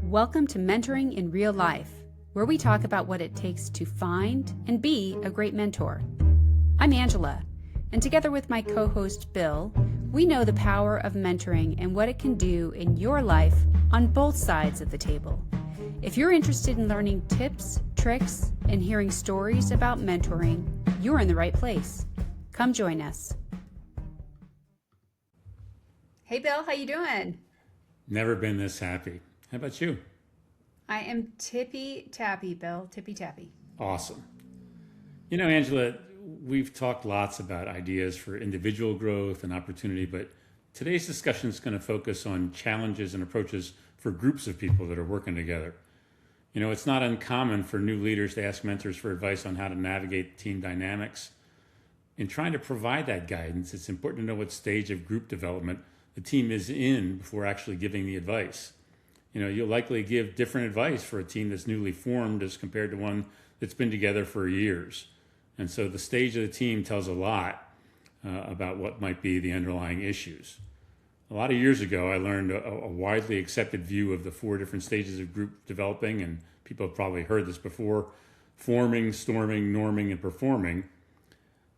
Welcome to Mentoring in Real Life, where we talk about what it takes to find and be a great mentor. I'm Angela, and together with my co-host Bill, we know the power of mentoring and what it can do in your life on both sides of the table. If you're interested in learning tips, tricks, and hearing stories about mentoring, you're in the right place. Come join us. Hey Bill, how you doing? Never been this happy. How about you? I am tippy-tappy, Bill. Tippy-tappy. Awesome. You know, Angela, we've talked lots about ideas for individual growth and opportunity, but today's discussion is going to focus on challenges and approaches for groups of people that are working together. You know, it's not uncommon for new leaders to ask mentors for advice on how to navigate team dynamics. In trying to provide that guidance, it's important to know what stage of group development the team is in before actually giving the advice. You know, you'll likely give different advice for a team that's newly formed as compared to one that's been together for years. And so the stage of the team tells a lot about what might be the underlying issues. A lot of years ago, I learned a widely accepted view of the four different stages of group developing, and people have probably heard this before: forming, storming, norming, and performing.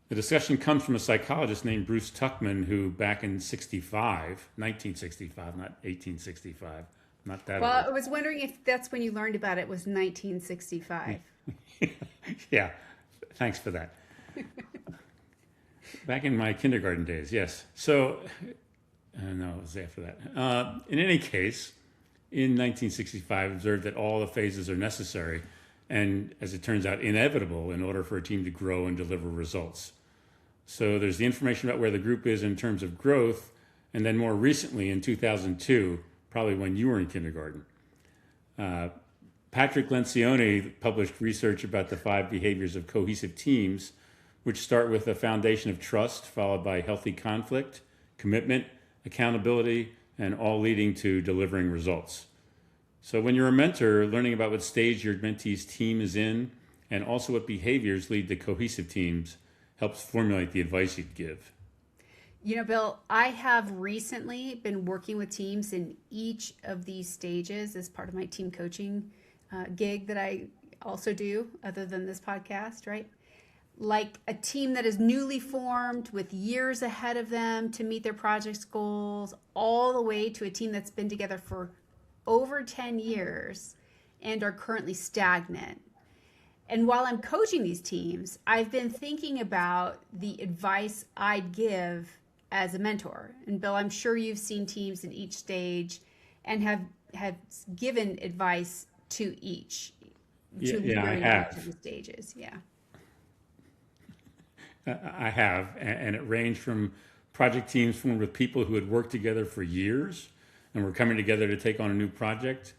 The discussion comes from a psychologist named Bruce Tuckman, who back in 1965, not 1865, not that Well, old. I was wondering if that's when you learned about it, was 1965. Yeah, thanks for that. Back in my kindergarten days, yes. So, no, it was after that. In any case, in 1965, observed that all the phases are necessary and, as it turns out, inevitable in order for a team to grow and deliver results. So there's the information about where the group is in terms of growth, and then more recently in 2002, probably when you were in kindergarten, Patrick Lencioni published research about the 5 behaviors of cohesive teams, which start with a foundation of trust, followed by healthy conflict, commitment, accountability, and all leading to delivering results. So when you're a mentor, learning about what stage your mentee's team is in, and also what behaviors lead to cohesive teams, helps formulate the advice you'd give. You know, Bill, I have recently been working with teams in each of these stages as part of my team coaching gig that I also do, other than this podcast, right? Like a team that is newly formed with years ahead of them to meet their project's goals, all the way to a team that's been together for over 10 years and are currently stagnant. And while I'm coaching these teams, I've been thinking about the advice I'd give as a mentor. And Bill, I'm sure you've seen teams in each stage and have given advice to each. Yeah, I have. Each of the stages, yeah. I have, and it ranged from project teams formed with people who had worked together for years and were coming together to take on a new project,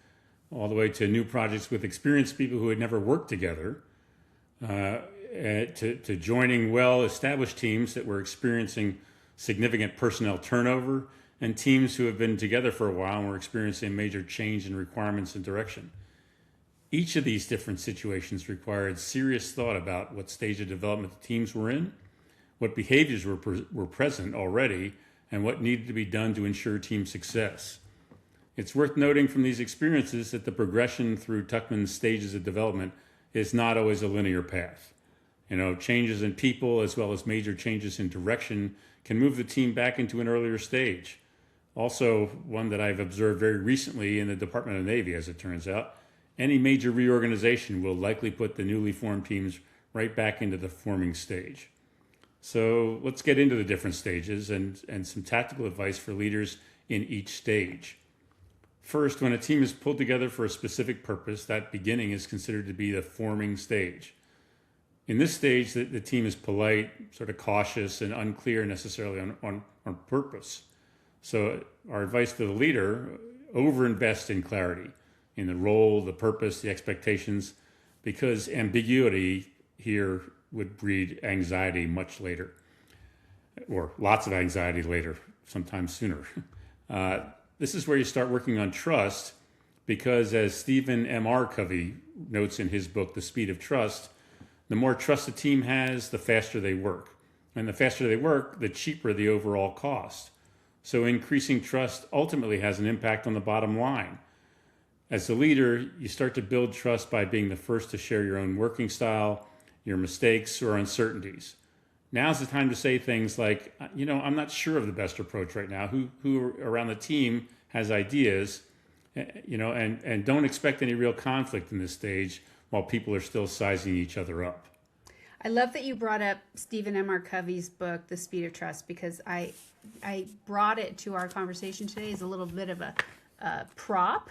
all the way to new projects with experienced people who had never worked together, to joining well-established teams that were experiencing significant personnel turnover, and teams who have been together for a while and were experiencing major change in requirements and direction. Each of these different situations required serious thought about what stage of development the teams were in, what behaviors were present already, and what needed to be done to ensure team success. It's worth noting from these experiences that the progression through Tuckman's stages of development is not always a linear path. You know, changes in people as well as major changes in direction can move the team back into an earlier stage. Also, one that I've observed very recently in the Department of the Navy, as it turns out, any major reorganization will likely put the newly formed teams right back into the forming stage. So let's get into the different stages and some tactical advice for leaders in each stage. First, when a team is pulled together for a specific purpose, that beginning is considered to be the forming stage. In this stage, the team is polite, sort of cautious, and unclear necessarily on purpose. So our advice to the leader: overinvest in clarity, in the role, the purpose, the expectations, because ambiguity here would breed anxiety much later, or lots of anxiety later, sometimes sooner. This is where you start working on trust, because as Stephen M.R. Covey notes in his book, The Speed of Trust, the more trust a team has, the faster they work. And the faster they work, the cheaper the overall cost. So increasing trust ultimately has an impact on the bottom line. As a leader, you start to build trust by being the first to share your own working style, your mistakes, or uncertainties. Now's the time to say things like, I'm not sure of the best approach right now. Who around the team has ideas, and don't expect any real conflict in this stage while people are still sizing each other up. I love that you brought up Stephen M. R. Covey's book, The Speed of Trust, because I brought it to our conversation today as a little bit of a prop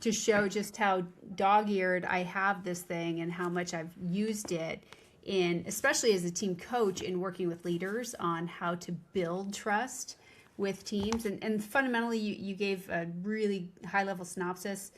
to show just how dog-eared I have this thing and how much I've used it especially as a team coach in working with leaders on how to build trust with teams. And fundamentally, you gave a really high-level synopsis.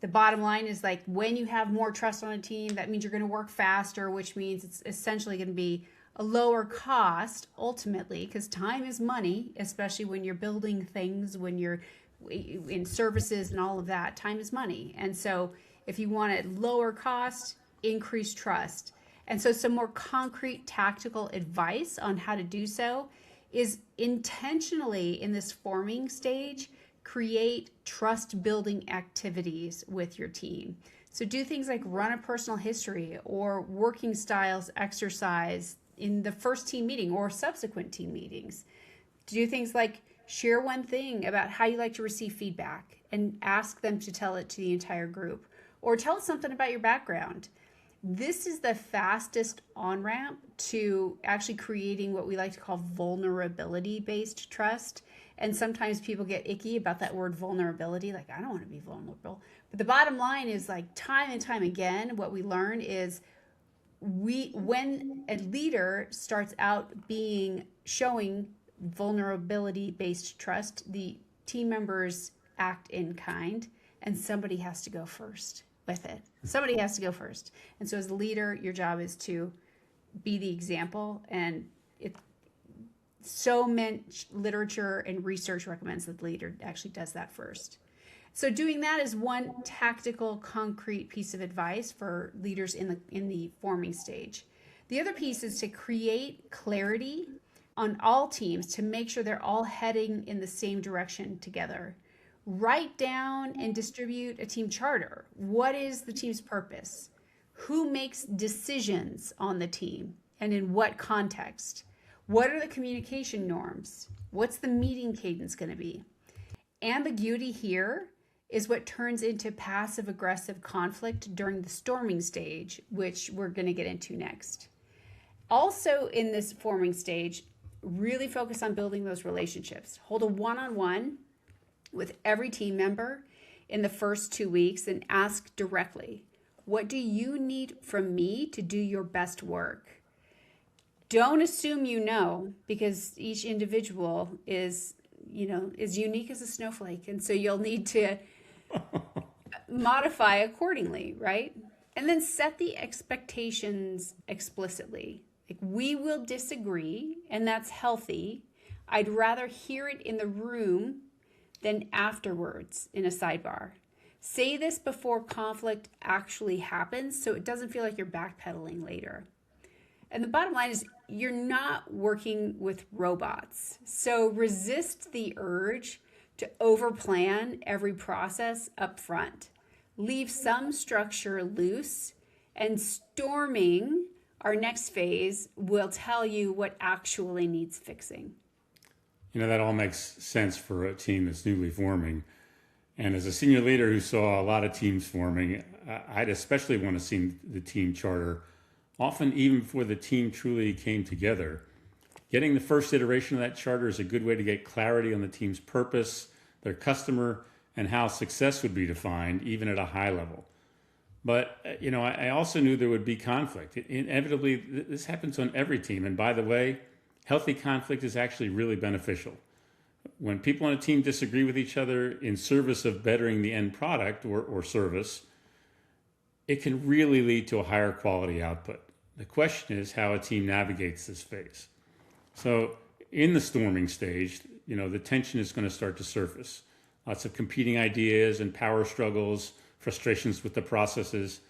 The bottom line is, like, when you have more trust on a team, that means you're going to work faster, which means it's essentially going to be a lower cost ultimately, because time is money, especially when you're building things, when you're in services and all of that. Time is money. And so if you want it lower cost, increase trust. And so some more concrete tactical advice on how to do so is intentionally in this forming stage, create trust building activities with your team. So do things like run a personal history or working styles exercise in the first team meeting or subsequent team meetings. Do things like share one thing about how you like to receive feedback and ask them to tell it to the entire group, or tell us something about your background. This is the fastest on-ramp to actually creating what we like to call vulnerability-based trust. And sometimes people get icky about that word vulnerability, like, I don't want to be vulnerable. But the bottom line is, like, time and time again, what we learn is when a leader starts out showing vulnerability-based trust, the team members act in kind, and somebody has to go first with it. Somebody has to go first. And so as a leader, your job is to be the example. And so much literature and research recommends that the leader actually does that first. So doing that is one tactical, concrete piece of advice for leaders in the forming stage. The other piece is to create clarity on all teams to make sure they're all heading in the same direction together. Write down and distribute a team charter. What is the team's purpose? Who makes decisions on the team and in what context? What are the communication norms? What's the meeting cadence going to be? Ambiguity here is what turns into passive-aggressive conflict during the storming stage, which we're going to get into next. Also in this forming stage, really focus on building those relationships. Hold a one-on-one with every team member in the first 2 weeks and ask directly, what do you need from me to do your best work? Don't assume you know, because each individual is unique as a snowflake. And so you'll need to modify accordingly, right? And then set the expectations explicitly. Like, we will disagree, and that's healthy. I'd rather hear it in the room than afterwards in a sidebar. Say this before conflict actually happens so it doesn't feel like you're backpedaling later. And the bottom line is, you're not working with robots. So resist the urge to overplan every process up front. Leave some structure loose, and storming, our next phase, will tell you what actually needs fixing. That all makes sense for a team that's newly forming. And as a senior leader who saw a lot of teams forming, I'd especially want to see the team charter, often even before the team truly came together. Getting the first iteration of that charter is a good way to get clarity on the team's purpose, their customer, and how success would be defined, even at a high level. But, I also knew there would be conflict. Inevitably, this happens on every team. And by the way, healthy conflict is actually really beneficial. When people on a team disagree with each other in service of bettering the end product or service, it can really lead to a higher quality output. The question is how a team navigates this phase. So in the storming stage, the tension is going to start to surface. Lots of competing ideas and power struggles, frustrations with the processes.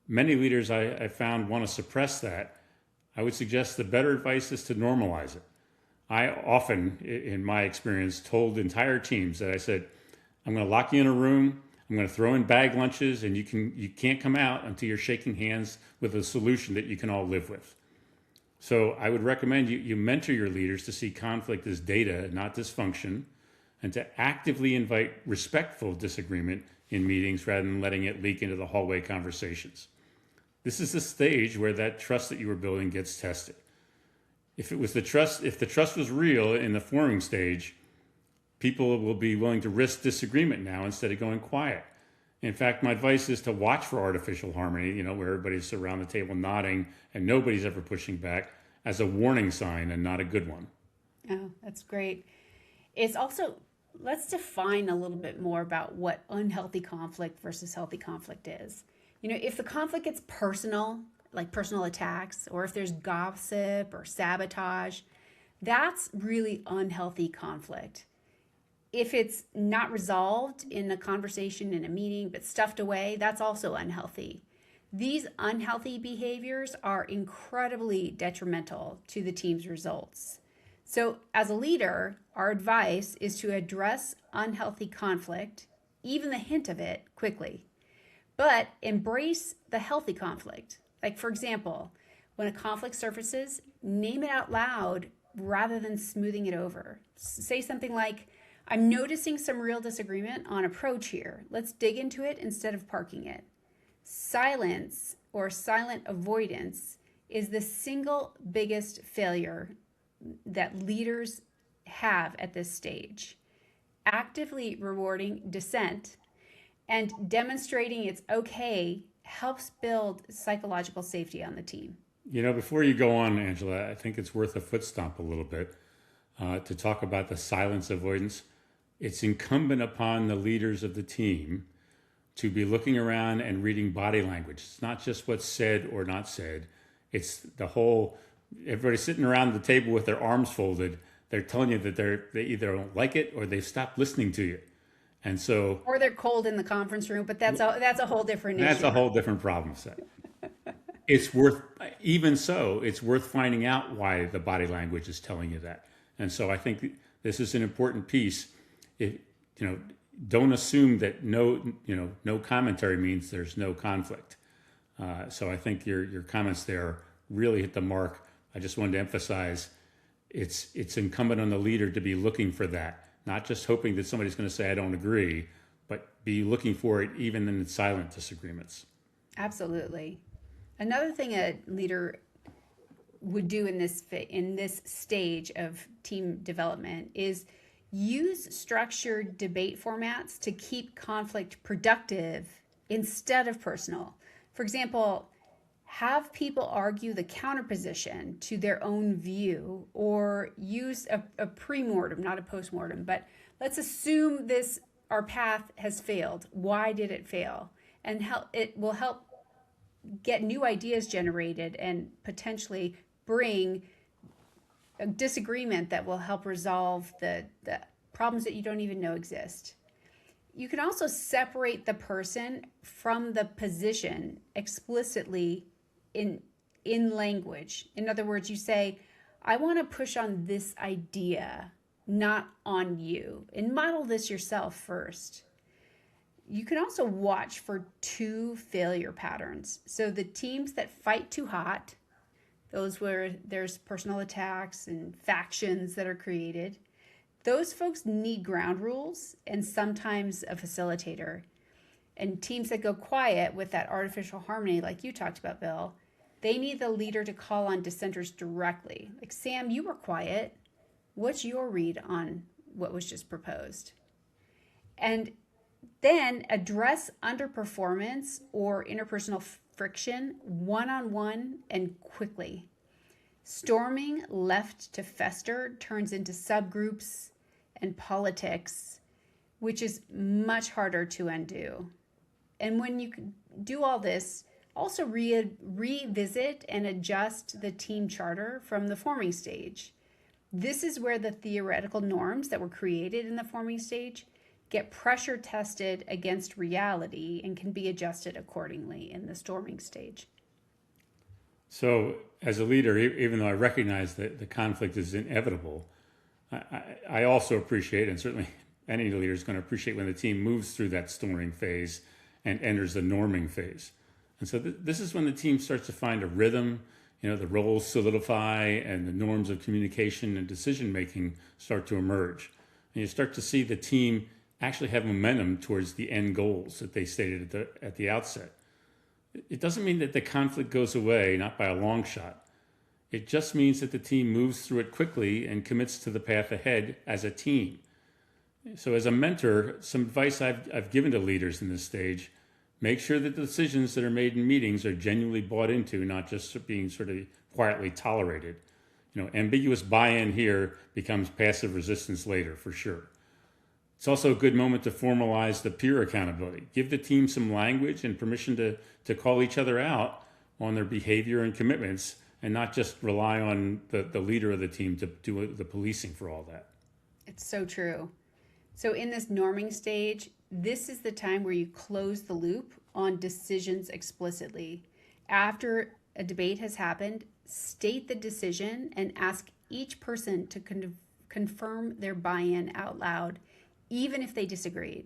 Many leaders I found want to suppress that. I would suggest the better advice is to normalize it. I often, in my experience, told entire teams that I said, I'm going to lock you in a room. I'm going to throw in bag lunches, and you can't come out until you're shaking hands with a solution that you can all live with. So I would recommend you mentor your leaders to see conflict as data, not dysfunction, and to actively invite respectful disagreement in meetings rather than letting it leak into the hallway conversations. This is the stage where that trust that you were building gets tested. If the trust was real in the forming stage, people will be willing to risk disagreement now instead of going quiet. In fact, my advice is to watch for artificial harmony, where everybody's around the table nodding and nobody's ever pushing back, as a warning sign and not a good one. Oh, that's great. It's also, let's define a little bit more about what unhealthy conflict versus healthy conflict is. If the conflict gets personal, like personal attacks, or if there's gossip or sabotage, that's really unhealthy conflict. If it's not resolved in a conversation, in a meeting, but stuffed away, that's also unhealthy. These unhealthy behaviors are incredibly detrimental to the team's results. So as a leader, our advice is to address unhealthy conflict, even the hint of it, quickly, but embrace the healthy conflict. Like, for example, when a conflict surfaces, name it out loud rather than smoothing it over. Say something like, I'm noticing some real disagreement on approach here. Let's dig into it instead of parking it. Silence or silent avoidance is the single biggest failure that leaders have at this stage. Actively rewarding dissent and demonstrating it's okay helps build psychological safety on the team. Before you go on, Angela, I think it's worth a foot stomp a little bit to talk about the silence avoidance. It's incumbent upon the leaders of the team to be looking around and reading body language. It's not just what's said or not said. It's everybody sitting around the table with their arms folded. They're telling you that they either don't like it or they've stopped listening to you. And so, or they're cold in the conference room, but that's a whole different issue. That's a whole different problem set. It's worth finding out why the body language is telling you that. And so I think this is an important piece. Don't assume that no commentary means there's no conflict. So I think your comments there really hit the mark. I just wanted to emphasize it's incumbent on the leader to be looking for that, not just hoping that somebody's going to say I don't agree, but be looking for it even in silent disagreements. Absolutely. Another thing a leader would do in this stage of team development is use structured debate formats to keep conflict productive instead of personal. For example, have people argue the counterposition to their own view, or use a pre-mortem, not a post-mortem, but let's assume our path has failed. Why did it fail? And it will help get new ideas generated and potentially bring a disagreement that will help resolve the problems that you don't even know exist. You can also separate the person from the position explicitly in language. In other words, you say, I want to push on this idea, not on you, and model this yourself first. You can also watch for two failure patterns. So the teams that fight too hot, those where there's personal attacks and factions that are created, those folks need ground rules and sometimes a facilitator. And teams that go quiet with that artificial harmony, like you talked about, Bill, they need the leader to call on dissenters directly. Like, Sam, you were quiet. What's your read on what was just proposed? And then address underperformance or interpersonal friction one-on-one and quickly. Storming left to fester turns into subgroups and politics, which is much harder to undo. And when you do all this, also revisit and adjust the team charter from the forming stage. This is where the theoretical norms that were created in the forming stage get pressure tested against reality and can be adjusted accordingly in the storming stage. So as a leader, even though I recognize that the conflict is inevitable, I also appreciate, and certainly any leader is going to appreciate when the team moves through that storming phase and enters the norming phase. And so this is when the team starts to find a rhythm, the roles solidify and the norms of communication and decision making start to emerge. And you start to see the team actually have momentum towards the end goals that they stated at the outset. It doesn't mean that the conflict goes away, not by a long shot. It just means that the team moves through it quickly and commits to the path ahead as a team. So as a mentor, some advice I've given to leaders in this stage: make sure that the decisions that are made in meetings are genuinely bought into, not just being sort of quietly tolerated. Ambiguous buy-in here becomes passive resistance later, for sure. It's also a good moment to formalize the peer accountability. Give the team some language and permission to call each other out on their behavior and commitments, and not just rely on the leader of the team to do the policing for all that. It's so true. So in this norming stage, this is the time where you close the loop on decisions explicitly. After a debate has happened, state the decision and ask each person to confirm their buy-in out loud, even if they disagreed.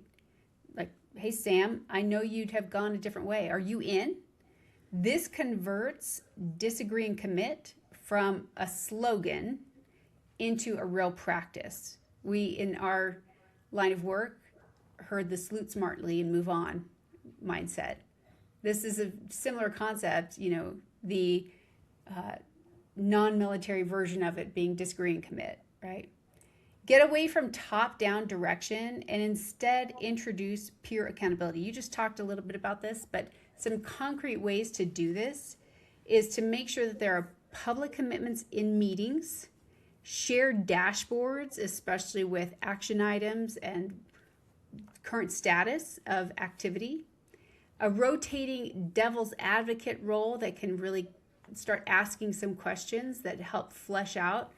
Like, hey, Sam, I know you'd have gone a different way. Are you in? This converts disagree and commit from a slogan into a real practice. We, in our line of work, heard the salute smartly and move on mindset. This is a similar concept, the non-military version of it being disagree and commit, right? Get away from top-down direction and instead introduce peer accountability. You just talked a little bit about this, but some concrete ways to do this is to make sure that there are public commitments in meetings, shared dashboards, especially with action items and current status of activity, a rotating devil's advocate role that can really start asking some questions that help flesh out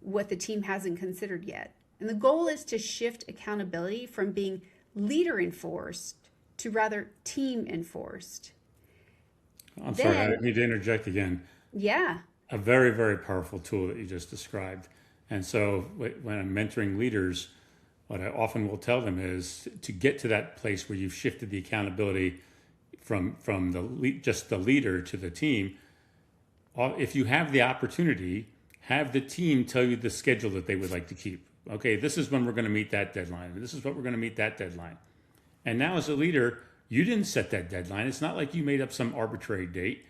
what the team hasn't considered yet. And the goal is to shift accountability from being leader enforced to rather team enforced. Sorry, I need to interject again. Yeah. A very, very powerful tool that you just described. And so when I'm mentoring leaders, what I often will tell them is to get to that place where you've shifted the accountability from just the leader to the team. If you have the opportunity, have the team tell you the schedule that they would like to keep. Okay, this is when we're going to meet that deadline. This is what we're going to meet that deadline. And now as a leader, you didn't set that deadline. It's not like you made up some arbitrary date.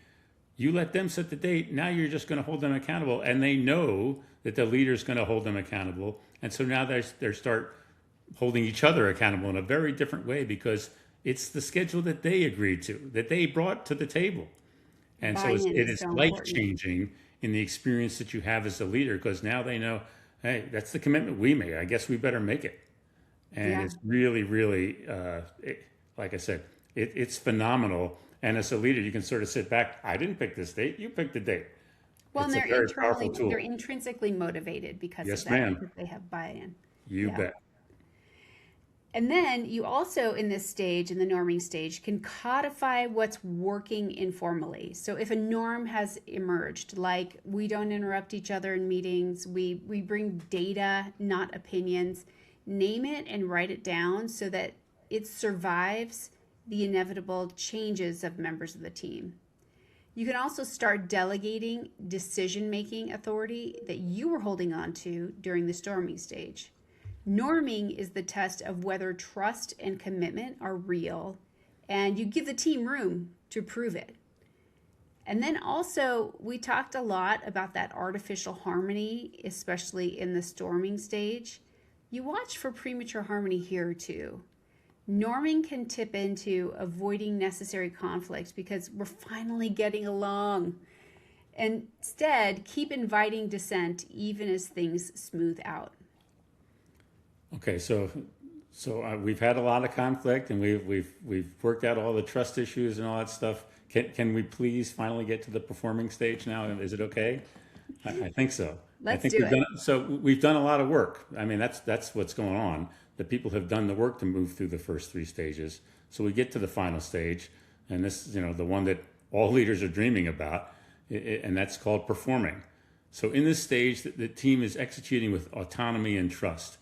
You let them set the date. Now you're just going to hold them accountable. And they know that the leader's going to hold them accountable. And so now they start holding each other accountable in a very different way, because it's the schedule that they agreed to, that they brought to the table. And so it is life-changing in the experience that you have as a leader, because now they know, hey, that's the commitment we made. I guess we better make it. And it's really, really, like I said, it's phenomenal. And as a leader, you can sort of sit back. I didn't pick this date. You picked the date. Well, and they're intrinsically motivated because of that. Because they have buy-in. You bet. And then you also, in this stage, in the norming stage, can codify what's working informally. So if a norm has emerged, like we don't interrupt each other in meetings, we bring data, not opinions, name it and write it down so that it survives the inevitable changes of members of the team. You can also start delegating decision-making authority that you were holding on to during the storming stage. Norming is the test of whether trust and commitment are real, and you give the team room to prove it. And then also, we talked a lot about that artificial harmony, especially in the storming stage. You watch for premature harmony here too. Norming can tip into avoiding necessary conflict because we're finally getting along. Instead, keep inviting dissent even as things smooth out. Okay, so we've had a lot of conflict, and we've worked out all the trust issues and all that stuff. Can we please finally get to the performing stage now? Is it okay? I think so. Let's do it. We've done a lot of work. I mean, that's what's going on. The people have done the work to move through the first three stages. So we get to the final stage, and this is the one that all leaders are dreaming about, and that's called performing. So in this stage, the team is executing with autonomy and trust.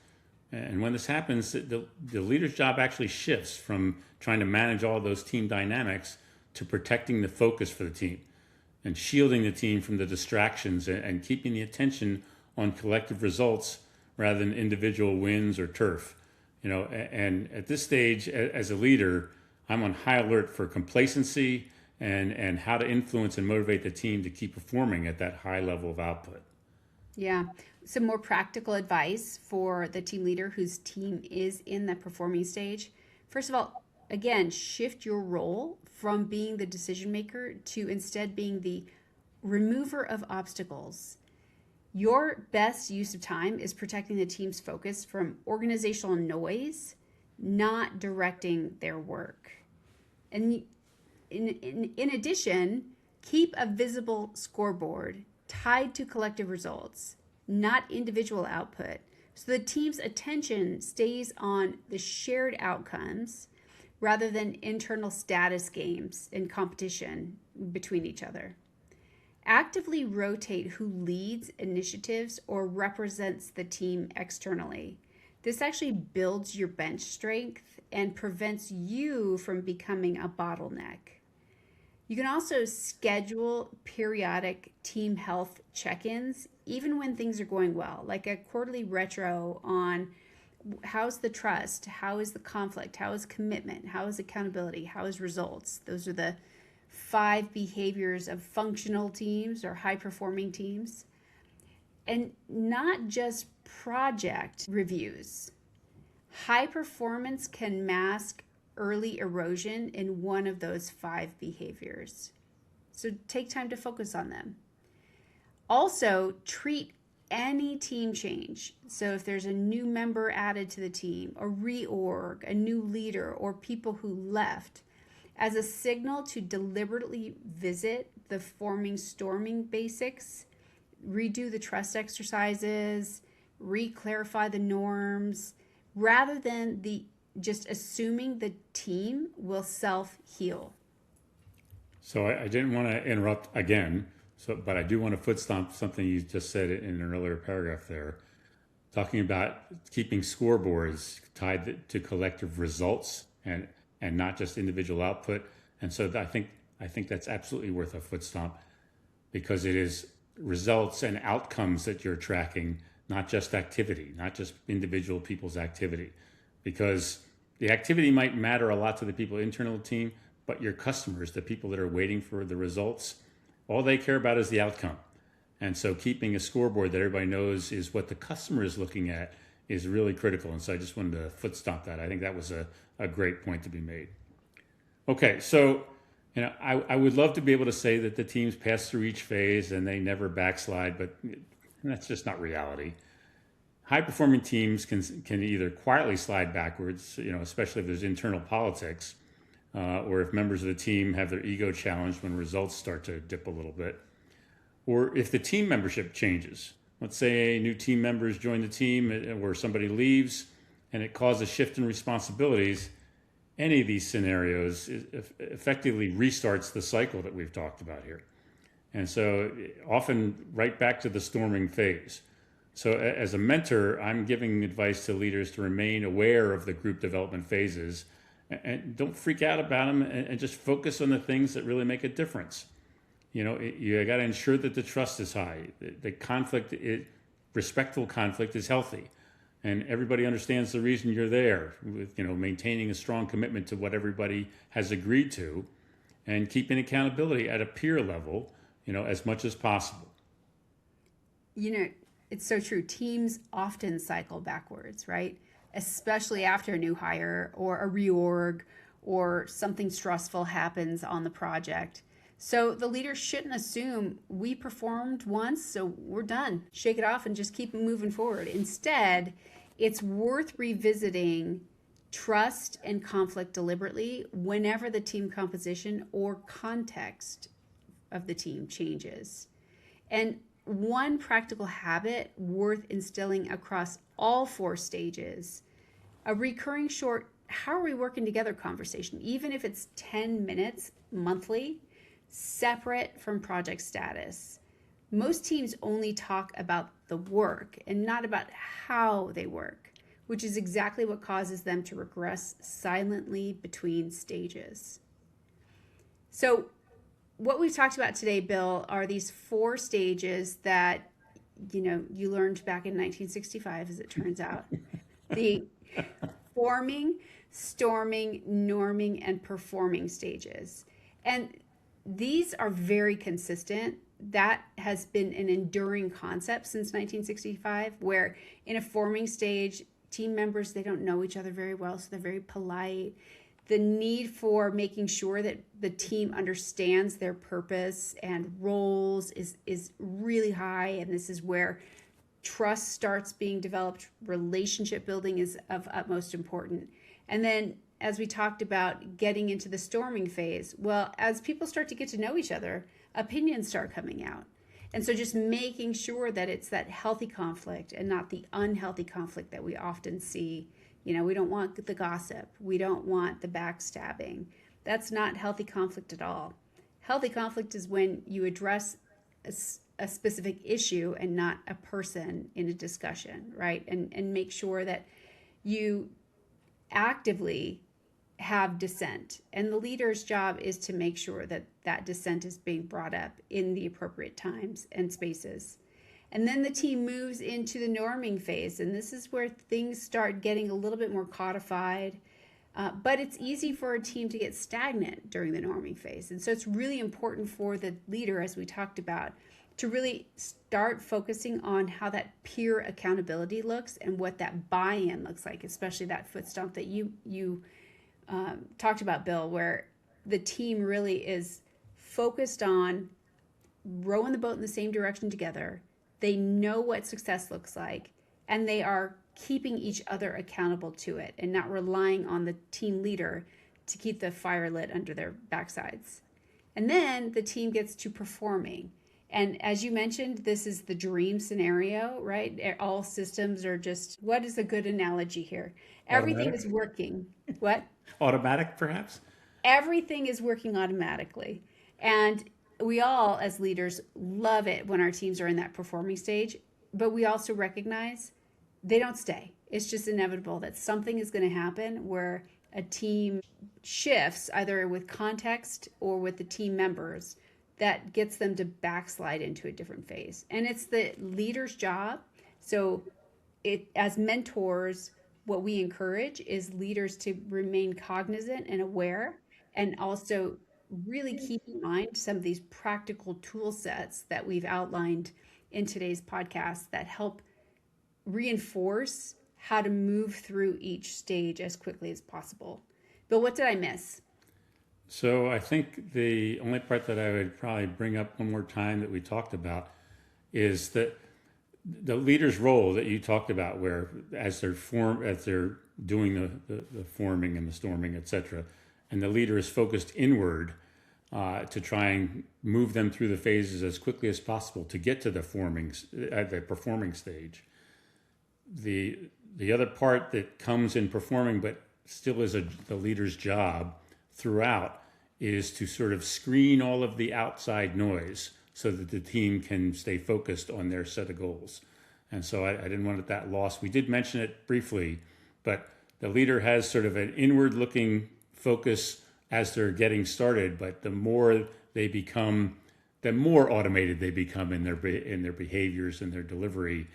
And when this happens, the leader's job actually shifts from trying to manage all those team dynamics to protecting the focus for the team and shielding the team from the distractions and keeping the attention on collective results rather than individual wins or turf. And at this stage, as a leader, I'm on high alert for complacency and how to influence and motivate the team to keep performing at that high level of output. Yeah. Some more practical advice for the team leader whose team is in the performing stage. First of all, again, shift your role from being the decision maker to instead being the remover of obstacles. Your best use of time is protecting the team's focus from organizational noise, not directing their work. And in addition, keep a visible scoreboard tied to collective results, not individual output, so the team's attention stays on the shared outcomes rather than internal status games and competition between each other. Actively rotate who leads initiatives or represents the team externally. This actually builds your bench strength and prevents you from becoming a bottleneck. You can also schedule periodic team health check-ins, even when things are going well, like a quarterly retro on how's the trust, how is the conflict, how is commitment, how is accountability, how is results. Those are the 5 behaviors of functional teams or high-performing teams. And not just project reviews. High performance can mask early erosion in one of those 5 behaviors. So take time to focus on them. Also, treat any team change. So if there's a new member added to the team, a reorg, a new leader, or people who left, as a signal to deliberately visit the forming storming basics, redo the trust exercises, re-clarify the norms, rather than just assuming the team will self-heal. So I didn't want to interrupt again, but I do want to foot stomp something you just said in an earlier paragraph there, talking about keeping scoreboards tied to collective results and not just individual output. And so I think that's absolutely worth a foot stomp, because it is results and outcomes that you're tracking, not just activity, not just individual people's activity. Because the activity might matter a lot to the people internal to the team, but your customers, the people that are waiting for the results, all they care about is the outcome. And so keeping a scoreboard that everybody knows is what the customer is looking at is really critical. And so I just wanted to foot stomp that. I think that was a great point to be made. Okay, so I would love to be able to say that the teams pass through each phase and they never backslide, but that's just not reality. High-performing teams can either quietly slide backwards, especially if there's internal politics, or if members of the team have their ego challenged when results start to dip a little bit, or if the team membership changes. Let's say new team members join the team or somebody leaves and it causes a shift in responsibilities. Any of these scenarios effectively restarts the cycle that we've talked about here. And so often right back to the storming phase. So as a mentor, I'm giving advice to leaders to remain aware of the group development phases and don't freak out about them and just focus on the things that really make a difference. You got to ensure that the trust is high, the conflict, respectful conflict is healthy, and everybody understands the reason you're there, with maintaining a strong commitment to what everybody has agreed to, and keeping accountability at a peer level, as much as possible. It's so true. Teams often cycle backwards, right? Especially after a new hire or a reorg or something stressful happens on the project. So the leader shouldn't assume we performed once, so we're done. Shake it off and just keep moving forward. Instead, it's worth revisiting trust and conflict deliberately whenever the team composition or context of the team changes. And one practical habit worth instilling across all 4 stages, a recurring short, how are we working together conversation, even if it's 10 minutes monthly, separate from project status. Most teams only talk about the work and not about how they work. which is exactly what causes them to regress silently between stages. So what we've talked about today, Bill, are these 4 stages that, you learned back in 1965, as it turns out. The forming, storming, norming, and performing stages. And these are very consistent. That has been an enduring concept since 1965, where in a forming stage, team members, they don't know each other very well, so they're very polite. The need for making sure that the team understands their purpose and roles is really high, and this is where trust starts being developed. Relationship building is of utmost importance. And then, as we talked about, getting into the storming phase, well, as people start to get to know each other, opinions start coming out. And so just making sure that it's that healthy conflict and not the unhealthy conflict that we often see. We don't want the gossip. We don't want the backstabbing. That's not healthy conflict at all. Healthy conflict is when you address a specific issue and not a person in a discussion, right? And make sure that you actively have dissent. And the leader's job is to make sure that that dissent is being brought up in the appropriate times and spaces. And then the team moves into the norming phase. And this is where things start getting a little bit more codified. But it's easy for a team to get stagnant during the norming phase. And so it's really important for the leader, as we talked about, to really start focusing on how that peer accountability looks and what that buy-in looks like, especially that foot stomp that you talked about, Bill, where the team really is focused on rowing the boat in the same direction together. They know what success looks like, and they are keeping each other accountable to it and not relying on the team leader to keep the fire lit under their backsides. And then the team gets to performing. And as you mentioned, this is the dream scenario, right? All systems are just, what is a good analogy here? Everything is working. What? Automatic, perhaps? Everything is working automatically. And we all, as leaders, love it when our teams are in that performing stage, but we also recognize they don't stay. It's just inevitable that something is going to happen where a team shifts either with context or with the team members that gets them to backslide into a different phase. And it's the leader's job. So as mentors, what we encourage is leaders to remain cognizant and aware, and also really keep in mind some of these practical tool sets that we've outlined in today's podcast that help reinforce how to move through each stage as quickly as possible. But what did I miss? So I think the only part that I would probably bring up one more time that we talked about is that the leader's role that you talked about, where as they're doing the forming and the storming, etc., and the leader is focused inward to try and move them through the phases as quickly as possible to get to the performing stage. The other part that comes in performing, but still is the leader's job throughout, is to sort of screen all of the outside noise so that the team can stay focused on their set of goals. And so I didn't want that lost. We did mention it briefly, but the leader has sort of an inward-looking focus as they're getting started, but the more automated they become in their behaviors and their delivery,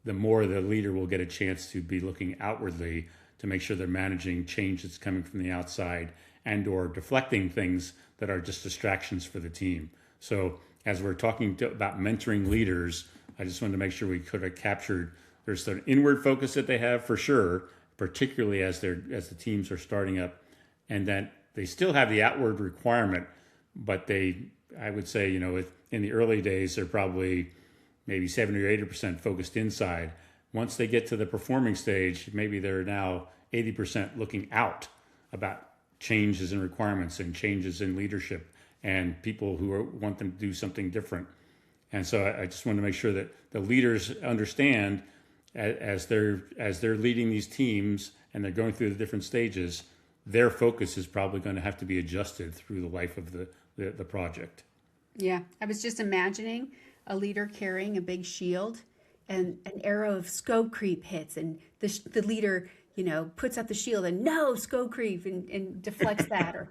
the more the leader will get a chance to be looking outwardly to make sure they're managing change that's coming from the outside and or deflecting things that are just distractions for the team. So as we're talking about mentoring leaders, I just wanted to make sure we could have captured there's an inward focus that they have for sure, particularly as the teams are starting up, and then they still have the outward requirement, but I would say, in the early days, they're probably maybe 70 or 80% focused inside. Once they get to the performing stage, maybe they're now 80% looking out about changes in requirements and changes in leadership and people who want them to do something different. And so I just want to make sure that the leaders understand as they're leading these teams and they're going through the different stages, their focus is probably going to have to be adjusted through the life of the project. Yeah, I was just imagining a leader carrying a big shield and an arrow of scope creep hits, and the leader, puts up the shield and no scope creep and deflects that, or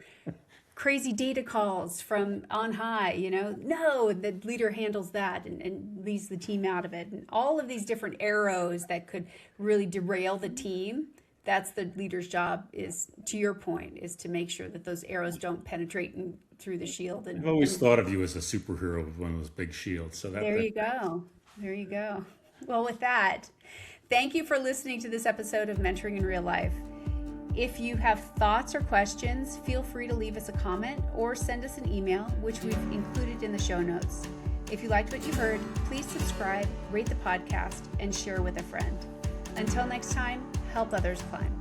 crazy data calls from on high, no, the leader handles that and leads the team out of it. And all of these different arrows that could really derail the team. That's the leader's job, is, to your point, is to make sure that those arrows don't penetrate through the shield. I've always thought of you as a superhero with one of those big shields. So there you go. There you go. Well, with that, thank you for listening to this episode of Mentoring in Real Life. If you have thoughts or questions, feel free to leave us a comment or send us an email, which we've included in the show notes. If you liked what you heard, please subscribe, rate the podcast, and share with a friend. Until next time, help others climb.